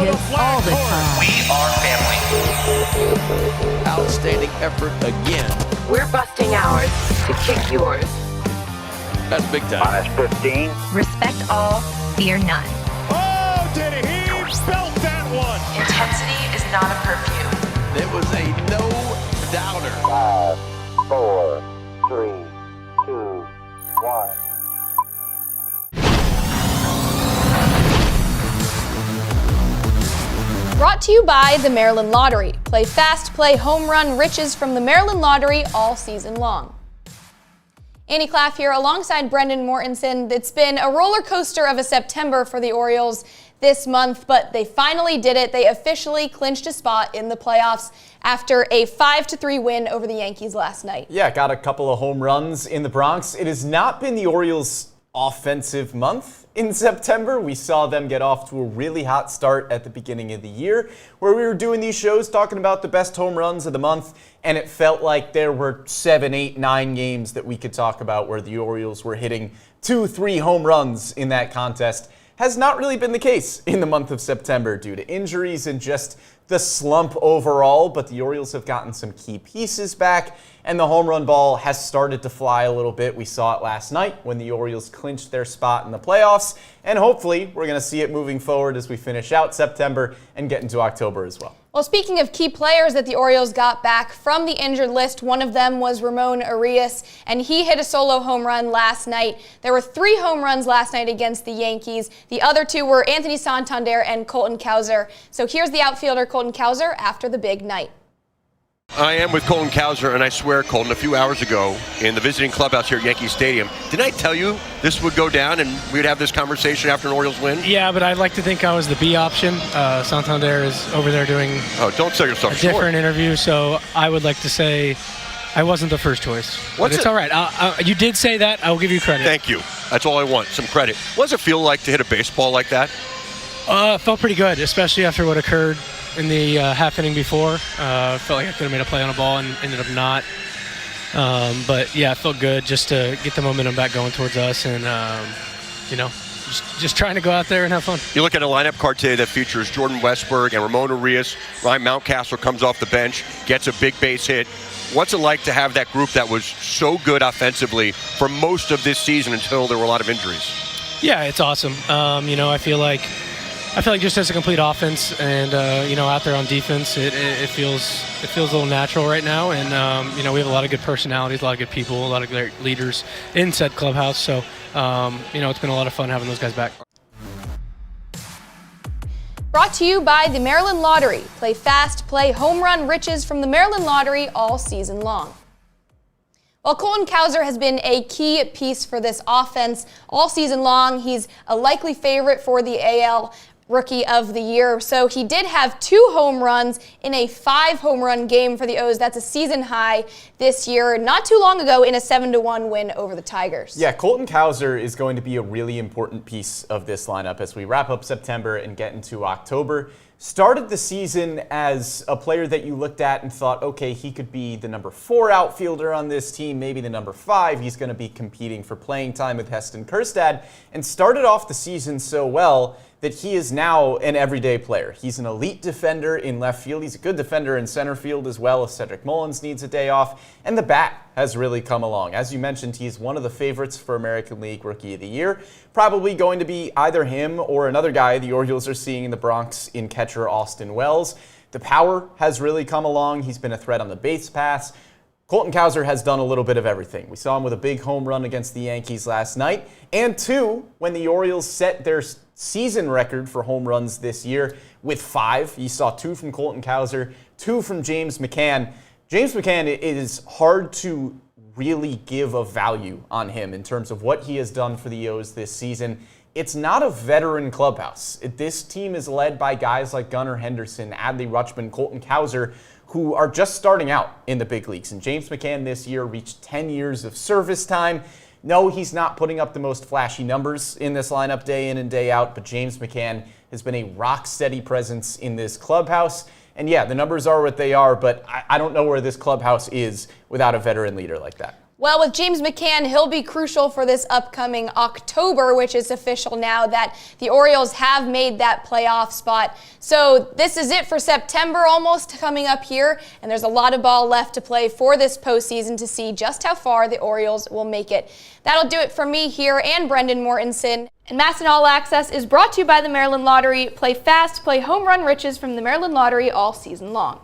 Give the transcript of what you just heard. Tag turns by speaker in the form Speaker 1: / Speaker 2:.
Speaker 1: hits all the time.
Speaker 2: We are family.
Speaker 3: Outstanding effort again.
Speaker 4: We're busting ours to kick yours.
Speaker 3: That's big time.
Speaker 5: -15.
Speaker 1: Respect all, fear none.
Speaker 6: Oh, did he belt that one?
Speaker 4: Intensity is not a perfume.
Speaker 3: It was a no-doubter.
Speaker 5: 5, 4, 3, 2, 1.
Speaker 7: Brought to you by the Maryland Lottery. Play fast, play home run riches from the Maryland Lottery all season long. Annie Claff here alongside Brendan Mortensen. It's been a roller coaster of a September for the Orioles this month, but they finally did it. They officially clinched a spot in the playoffs after a 5-3 win over the Yankees last night.
Speaker 8: Yeah, got a couple of home runs in the Bronx. It has not been the Orioles' offensive month in September. We saw them get off to a really hot start at the beginning of the year, where we were doing these shows talking about the best home runs of the month, and it felt like there were 7, 8, 9 games that we could talk about where the Orioles were hitting 2, 3 home runs in that contest. Has not really been the case in the month of September due to injuries and just the slump overall, but the Orioles have gotten some key pieces back, and the home run ball has started to fly a little bit. We saw it last night when the Orioles clinched their spot in the playoffs, and hopefully we're going to see it moving forward as we finish out September and get into October as well.
Speaker 7: Well, speaking of key players that the Orioles got back from the injured list, one of them was Ramon Arias, and he hit a solo home run last night. There were 3 home runs last night against the Yankees. The other 2 were Anthony Santander and Colton Cowser. So here's the outfielder, Colton Cowser, after the big night.
Speaker 9: I am with Colton Cowser, and I swear, Colton, a few hours ago in the visiting clubhouse here at Yankee Stadium, didn't I tell you this would go down and we'd have this conversation after an Orioles win?
Speaker 10: Yeah, but I'd like to think I was the B option. Santander is over there doing
Speaker 9: don't sell yourself
Speaker 10: a different interview, so I would like to say I wasn't the first choice. But it's all right. You did say that. I will give you credit.
Speaker 9: Thank you. That's all I want, some credit. What does it feel like to hit a baseball like that?
Speaker 10: It felt pretty good, especially after what occurred in the half inning before. Felt like I could have made a play on a ball and ended up not. But yeah, it felt good just to get the momentum back going towards us, and just trying to go out there and have fun.
Speaker 9: You look at a lineup card today that features Jordan Westberg and Ramon Arias. Ryan Mountcastle comes off the bench, gets a big base hit. What's it like to have that group that was so good offensively for most of this season until there were a lot of injuries?
Speaker 10: Yeah, it's awesome. I feel like just as a complete offense and out there on defense, it feels a little natural right now, and we have a lot of good personalities, a lot of good people, a lot of great leaders in said clubhouse. So it's been a lot of fun having those guys back.
Speaker 7: Brought to you by the Maryland Lottery. Play fast, play home run riches from the Maryland Lottery all season long. Well, Colton Cowser has been a key piece for this offense all season long. He's a likely favorite for the AL Rookie of the Year. So he did have 2 home runs in a 5 home run game for the O's. That's a season high this year, not too long ago in a 7-1 win over the Tigers.
Speaker 8: Yeah, Colton Cowser is going to be a really important piece of this lineup as we wrap up September and get into October. Started the season as a player that you looked at and thought, okay, he could be the number 4 outfielder on this team, maybe the number 5. He's going to be competing for playing time with Heston Kjerstad, and started off the season so well that he is now an everyday player. He's an elite defender in left field. He's a good defender in center field as well if Cedric Mullins needs a day off. And the bat has really come along. As you mentioned, he's one of the favorites for American League Rookie of the Year. Probably going to be either him or another guy the Orioles are seeing in the Bronx in catcher Austin Wells. The power has really come along. He's been a threat on the base pass. Colton Cowser has done a little bit of everything. We saw him with a big home run against the Yankees last night, and 2 when the Orioles set their season record for home runs this year with 5. You saw 2 from Colton Cowser, 2 from James McCann. James McCann, it is hard to really give a value on him in terms of what he has done for the O's this season. It's not a veteran clubhouse. This team is led by guys like Gunnar Henderson, Adley Rutschman, Colton Cowser, who are just starting out in the big leagues. And James McCann this year reached 10 years of service time. No, he's not putting up the most flashy numbers in this lineup day in and day out, but James McCann has been a rock-steady presence in this clubhouse. And yeah, the numbers are what they are, but I don't know where this clubhouse is without a veteran leader like that.
Speaker 7: Well, with James McCann, he'll be crucial for this upcoming October, which is official now that the Orioles have made that playoff spot. So this is it for September almost coming up here, and there's a lot of ball left to play for this postseason to see just how far the Orioles will make it. That'll do it for me here and Brendan Mortensen. And MASN All Access is brought to you by the Maryland Lottery. Play fast, play home run riches from the Maryland Lottery all season long.